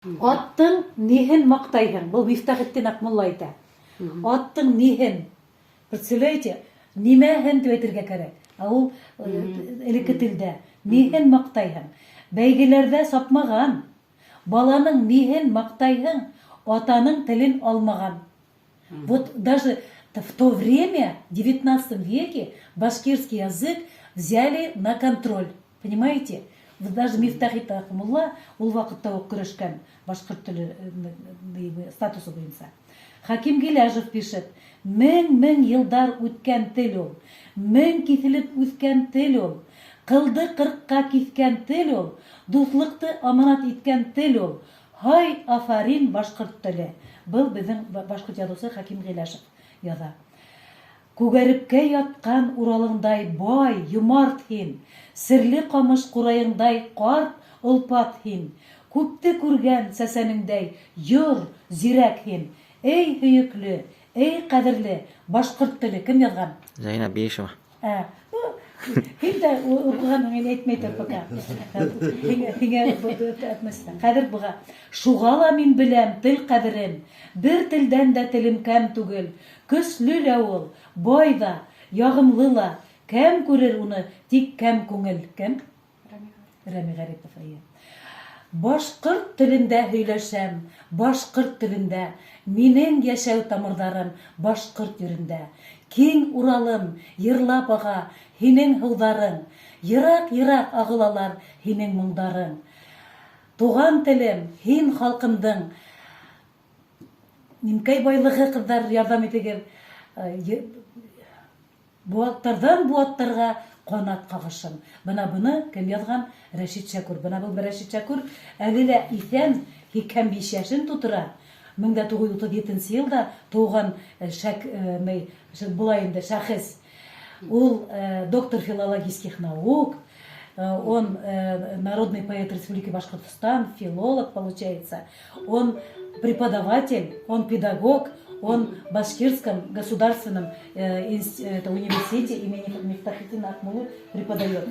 Аттың ниһен мактайһың? Был Мифтахетдин Акмулла әйтә. Аттың ниһен? Представляете? Нимәһен дип әйтергә кирәк. Ул элекке телдә ниһен мактайһың? Бәйгеләрдә сапмаган. Баланың ниһен мактайһың? Атаның телен алмаган. Вот даже в то время, в 19 веке, башкирский язык взяли на контроль. Понимаете? Даже Мифтахет Акмулла ул вакытта ук көрәшкән башкорт теле статусы буенча. Хаким Гиләжев пишет: мең елдар үткән тел ул, мең киселеп үскән тел ул, кылды кырыкка кискән тел ул, дуслыкты аманат иткән тел ул. Һай, афарин башкорт теле. Был безнең башкорт язучысы Хаким Гиләжев яза. Күгәрепкә яткан уралыңдай бай, йомарт һин, серле камыш курайыңдай карт, олпат һин, күпте күргән сәсәнеңдәй йор, зирәк һин. Эй һөйөкле, эй кадерле башкорт теле. Кем язган? Зәйнәп Биешева. Һин дә укыган мин әйтмәйтер пока. Һиңә әйтмәстән. Кадер буга. Шуга ла мин беләм тел кадерен. Бер телдән дә телем кәм түгел. Көсле лә ул, бай да, ягымлы ла. Кем күрер уны, тик кәм күңел. Кем? Рәми Гарипов. Башкорт телендә һөйләшәм, башкорт телендә. Минең яшәү тамырдарым башкорт йөрендә. Киң уралым, йырлап ага һинең һыударың. Ерак-ерак агылалар һинең моңдарың. Туган телем, һин халкымдың. Нимкәй байлыгы, кызлар, ярдәм итегез. Буаттардан буаттарга канат кагышым. Бына буны кем язган? Рәшит Шәкүр. Бына бу Рәшит Шәкүр әле лә исән, 85 яшен тутыра. 1937 елда туган булай инде шәхес. Ул доктор филологических наук, он народный поэт Республики Башкортостан, филолог получается. Он преподаватель, он педагог, он в Башкирском государственном университете имени Мифтахетдина Акмуллы преподает.